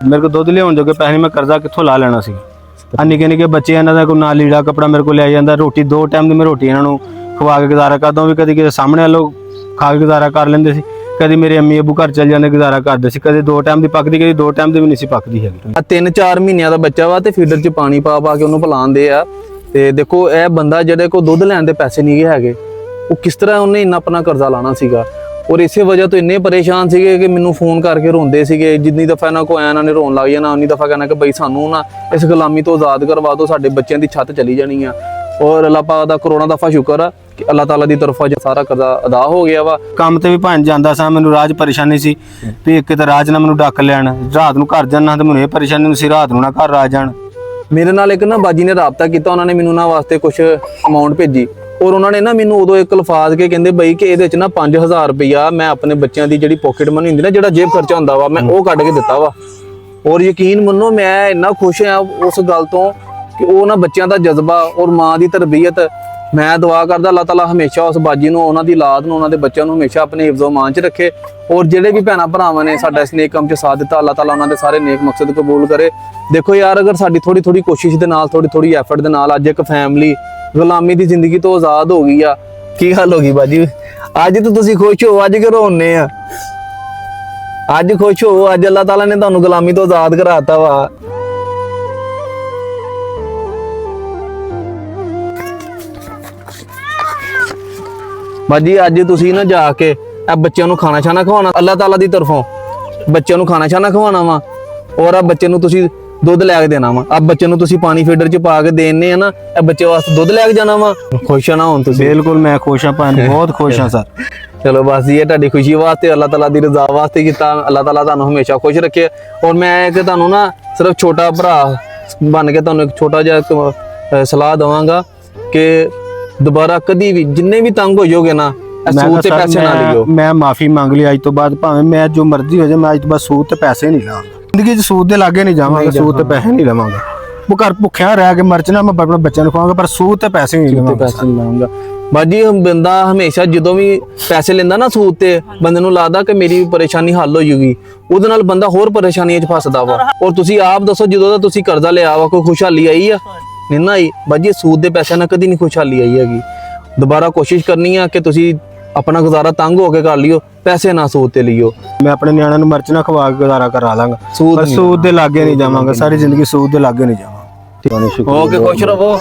मेरे को दुध लियाउण जोगे पैसे मैं कर्जा कित्थों ला लेना सी। निक्के निक्के बच्चे इन्हां दा कोई ना लीड़ा कपड़ा मेरे को लिया जांदा, रोटी 2 टाइम दी मैं रोटी इन्हां नूं खवा के गुजारा करदा भी, कदी किते सामने वालों खा के गुजारा कर लेंदे सी, कदी मेरे अम्मी अबू घर चल जांदे गुजारा करदे सी, कदी 2 टाइम दी पकदी, कदी 2 टाइम दी भी नहीं सी पकदी हैगी। 3-4 ਮਹੀਨਿਆਂ ਦਾ ਬੱਚਾ ਵਾ ਤੇ ਫੀਡਰ 'ਚ ਪਾਣੀ ਪਾ ਕੇ ਉਹਨੂੰ ਪਿਲਾਉਂਦੇ ਆ। ਤੇ ਦੇਖੋ ਇਹ ਬੰਦਾ ਜਿਹੜੇ ਕੋ ਦੁੱਧ ਲੈਣ ਦੇ ਪੈਸੇ ਨਹੀਂ ਹੈਗੇ, ਉਹ ਕਿਸ ਤਰ੍ਹਾਂ ਉਹਨੇ ਇੰਨਾ ਆਪਣਾ ਕਰਜ਼ਾ ਲਾਣਾ ਸੀਗਾ। ਔਰ ਇਸੇ ਵਜ੍ਹਾ ਤੋਂ ਇੰਨੇ ਪਰੇਸ਼ਾਨ ਸੀਗੇ ਕਿ ਮੈਨੂੰ ਫੋਨ ਕਰਕੇ ਰੋਂਦੇ ਸੀਗੇ। ਜਿੰਨੀ ਦਫਾ ਇਹਨਾਂ ਕੋ ਆਇਆ ਇਹਨਾਂ ਨੇ ਰੋਣ ਲੱਗ ਜਾਣਾ, ਉਨੀ ਦਫਾ ਕਹਿਣਾ ਕਿ ਬਈ ਸਾਨੂੰ ਨਾ ਇਸ ਗੁਲਾਮੀ ਤੋਂ ਆਜ਼ਾਦ ਕਰਵਾ ਦਿਓ, ਸਾਡੇ ਬੱਚਿਆਂ ਦੀ ਛੱਤ ਚਲੀ ਜਾਣੀ ਆ। ਔਰ ਅੱਲਾਹ ਪਾਕ ਦਾ ਕਰੋਨਾ ਦਫਾ ਸ਼ੁਕਰ ਆ ਕਿ ਅੱਲਾਹ ਤਾਲਾ ਦੀ ਤਰਫੋਂ ਸਾਰਾ ਕਰਜ਼ਾ ਅਦਾ ਹੋ ਗਿਆ ਵਾ। ਕੰਮ ਤੇ ਵੀ ਭੰਜ ਜਾਂਦਾ ਸਾਂ, ਮੈਨੂੰ ਰਾਜ ਪਰੇਸ਼ਾਨੀ ਸੀ ਵੀ ਇੱਕ ਤਾਂ ਰਾਜ ਨਾ ਮੈਨੂੰ ਡੱਕ ਲੈਣ, ਰਾਤ ਨੂੰ ਘਰ ਜਾਣਾ ਤੇ ਮੈਨੂੰ ਇਹ ਪਰੇਸ਼ਾਨੀ ਸੀ ਰਾਤ ਨੂੰ ਨਾ ਘਰ ਰਾਜ ਜਾਣ। ਮੇਰੇ ਨਾਲ ਇੱਕ ਨਾ ਬਾਜੀ ਨੇ ਰਾਬਤਾ ਕੀਤਾ, ਉਹਨਾਂ ਨੇ ਮੈਨੂੰ ਨਾ ਵਾਸਤੇ ਕੁਝ ਅਮਾਉਂਟ ਭੇਜੀ। ਔਰ ਉਹਨਾਂ ਨੇ ਨਾ ਮੈਨੂੰ ਉਦੋਂ ਇੱਕ ਲਫਾਜ਼ ਕੇ ਕਹਿੰਦੇ ਬਈ ਕਿ ਇਹਦੇ 'ਚ ਨਾ 5000 ਰੁਪਈਆ ਮੈਂ ਆਪਣੇ ਬੱਚਿਆਂ ਦੀ ਜਿਹੜੀ ਪੋਕਟ ਮਨੀ ਹੁੰਦੀ ਨਾ, ਜਿਹੜਾ ਜੇਬ ਖਰਚਾ ਹੁੰਦਾ ਵਾ, ਮੈਂ ਉਹ ਕੱਢ ਕੇ ਦਿੱਤਾ ਵਾ। ਔਰ ਯਕੀਨ ਮੰਨੋ ਮੈਂ ਇੰਨਾ ਖੁਸ਼ ਹਾਂ ਉਸ ਗੱਲ ਤੋਂ ਕਿ ਉਹ ਨਾ ਬੱਚਿਆਂ ਦਾ ਜਜ਼ਬਾ ਔਰ ਮਾਂ ਦੀ ਤਰਬੀਅਤ, ਮੈਂ ਦੁਆ ਕਰਦਾ ਅੱਲਾਹ ਤਾਲਾ ਹਮੇਸ਼ਾ ਉਸ ਬਾਜੀ ਨੂੰ, ਉਹਨਾਂ ਦੀ ਔਲਾਦ ਨੂੰ, ਉਹਨਾਂ ਦੇ ਬੱਚਿਆਂ ਨੂੰ ਹਮੇਸ਼ਾ ਆਪਣੇ ਹਿਫਜ਼ੋ ਮਾਨ 'ਚ ਰੱਖੇ। ਔਰ ਜਿਹੜੇ ਵੀ ਭੈਣਾਂ ਭਰਾਵਾਂ ਨੇ ਸਾਡਾ ਇਸ ਨੇਕ ਕੰਮ 'ਚ ਸਾਥ ਦਿੱਤਾ, ਅੱਲਾਹ ਤਾਲਾ ਉਹਨਾਂ ਦੇ ਸਾਰੇ ਨੇਕ ਮਕਸਦ ਕਬੂਲ ਕਰੇ। ਦੇਖੋ ਯਾਰ, ਅਗਰ ਸਾਡੀ ਥੋੜੀ ਕੋਸ਼ਿਸ਼ ਦੇ ਨਾਲ, ਥੋੜੀ ਐਫਰਟ ਦੇ ਨਾਲ ਅੱਜ ਇੱਕ ਫੈਮਿਲੀ ਗੁਲਾਮੀ ਦੀ ਜ਼ਿੰਦਗੀ ਤੋਂ ਆਜ਼ਾਦ ਹੋ ਗਈ ਆ। ਕੀ ਹਾਲ ਹੋ ਗਈ ਬਾਜੀ? ਅੱਜ ਤਾਂ ਤੁਸੀਂ ਖੁਸ਼ ਹੋ, ਅੱਜ ਕਿਉਂ ਰੋਨੇ ਆ? ਅੱਜ ਖੁਸ਼ ਹੋ, ਅੱਜ ਅੱਲਾਹ ਤਾਲਾ ਨੇ ਤੁਹਾਨੂੰ ਗੁਲਾਮੀ ਤੋਂ ਆਜ਼ਾਦ ਕਰਾਤਾ ਵਾ। ਬਾਜੀ ਅੱਜ ਤੁਸੀਂ ਨਾ ਜਾ ਕੇ ਇਹ ਬੱਚਿਆਂ ਨੂੰ ਖਾਣਾ ਛਾਣਾ ਖਵਾਉਣਾ, ਅੱਲਾਹ ਤਾਲਾ ਦੀ ਤਰਫੋਂ ਬੱਚਿਆਂ ਨੂੰ ਖਾਣਾ ਛਾਣਾ ਖਵਾਉਣਾ ਵਾ। ਔਰ ਆ ਬੱਚੇ ਨੂੰ ਤੁਸੀਂ ਦੁੱਧ ਲੈ ਕੇ ਦੇਣਾ ਵਾ। ਆ ਬੱਚੇ ਨੂੰ ਤੁਸੀਂ ਪਾਣੀ ਫੀਡਰ 'ਚ ਪਾ ਕੇ ਦੇਣੇ ਆ ਨਾ, ਇਹ ਬੱਚੇ ਵਾਸਤੇ ਦੁੱਧ ਲੈ ਕੇ ਜਾਣਾ ਵਾ। ਖੁਸ਼ ਆ ਨਾ ਹੁਣ ਤੁਸੀਂ? ਬਿਲਕੁਲ ਮੈਂ ਖੁਸ਼ ਹਾਂ ਭਾਂ, ਬਹੁਤ ਖੁਸ਼ ਹਾਂ ਸਰ। ਚਲੋ ਬਸ ਇਹ ਤੁਹਾਡੀ ਖੁਸ਼ੀ ਵਾਸਤੇ, ਅੱਲਾਹ ਤਾਲਾ ਦੀ ਰਜ਼ਾ ਵਾਸਤੇ ਕੀਤਾ। ਅੱਲਾਹ ਤਾਲਾ ਤੁਹਾਨੂੰ ਹਮੇਸ਼ਾ ਖੁਸ਼ ਰੱਖੇ। ਔਰ ਮੈਂ ਇੱਕ ਤੁਹਾਨੂੰ ਨਾ ਸਿਰਫ ਛੋਟਾ ਭਰਾ ਬਣ ਕੇ ਤੁਹਾਨੂੰ ਇੱਕ ਛੋਟਾ ਜਿਹਾ ਸਲਾਹ ਦਵਾਂਗਾ ਕਿ ਦੁਬਾਰਾ ਕਦੀ ਵੀ ਜਿੰਨੇ ਵੀ ਤੰਗ ਹੋ ਜਾਓਗੇ ਨਾ, ਸੂਦ ਤੇ ਪੈਸੇ ਨਾ ਲਿਓ। ਮੈਂ ਮਾਫੀ ਮੰਗ ਲਈ ਅੱਜ ਤੋਂ ਬਾਅਦ, ਭਾਵੇਂ ਮੈਂ ਜੋ ਮਰਜ਼ੀ ਹੋ ਜਾਏ, ਮੈਂ ਅੱਜ ਤੋਂ ਬਾਅਦ ਸੂਦ ਤੇ ਪੈਸੇ ਨਹੀਂ ਲਾਵਾਂਗਾ। ਜ਼ਿੰਦਗੀ 'ਚ ਸੂਦ ਦੇ ਲਾਗੇ ਨਹੀਂ ਜਾਵਾਂਗਾ, ਸੂਦ ਤੇ ਪੈਸੇ ਨਹੀਂ ਲਵਾਂਗਾ। ਉਹ ਘਰ ਭੁੱਖਿਆ ਰਹਿ ਕੇ ਮਰਚਣਾ, ਮੈਂ ਆਪਣੇ ਬੱਚਿਆਂ ਨੂੰ ਖਵਾਵਾਂਗਾ, ਪਰ ਸੂਦ ਤੇ ਪੈਸੇ ਨਹੀਂ ਲਵਾਂਗਾ। ਬਾਜੀ ਬੰਦਾ ਹਮੇਸ਼ਾ ਜਦੋਂ ਵੀ ਪੈਸੇ ਲੈਂਦਾ ਨਾ ਸੂਦ ਤੇ, ਬੰਦੇ ਨੂੰ ਲੱਗਦਾ ਕਿ ਮੇਰੀ ਪਰੇਸ਼ਾਨੀ ਹੱਲ ਹੋ ਜੂਗੀ, ਉਹਦੇ ਨਾਲ ਬੰਦਾ ਹੋਰ ਪਰੇਸ਼ਾਨੀਆਂ 'ਚ ਫਸਦਾ ਵਾ। ਔਰ ਤੁਸੀਂ ਆਪ ਦੱਸੋ, ਜਦੋਂ ਦਾ ਤੁਸੀਂ ਕਰਜ਼ਾ ਲਿਆ ਵਾ ਕੋਈ ਖੁਸ਼ਹਾਲੀ ਆਈ ਆ? ਨਹੀਂ ਨਾ ਆਈ। ਬਾਜੀ ਸੂਦ ਦੇ ਪੈਸਿਆਂ ਨਾਲ ਕਦੀ ਨਹੀਂ ਖੁਸ਼ਹਾਲੀ ਆਈ ਹੈਗੀ। ਦੁਬਾਰਾ ਕੋਸ਼ਿਸ਼ ਕਰਨੀ ਆ ਕਿ ਤੁਸੀਂ ਆਪਣਾ ਗੁਜ਼ਾਰਾ ਤੰਗ ਹੋ ਕੇ ਕਰ ਲਿਓ, ਪੈਸੇ ਨਾ ਸੂਦ ਤੇ ਲਿਓ। ਮੈਂ ਆਪਣੇ ਨਿਆਣਿਆਂ ਨੂੰ ਮਰਚ ਨਾ ਖਵਾ ਕੇ ਗੁਜ਼ਾਰਾ ਕਰਾ ਲਾਂਗਾ, ਸੂਦ ਦੇ ਲਾਗੇ ਨਹੀਂ ਜਾਵਾਂਗਾ, ਸਾਰੀ ਜ਼ਿੰਦਗੀ ਸੂਦ ਦੇ ਲਾਗੇ ਨਹੀਂ ਜਾਵਾਂਗਾ। ਓਕੇ, ਖੁਸ਼ ਰਹੋ।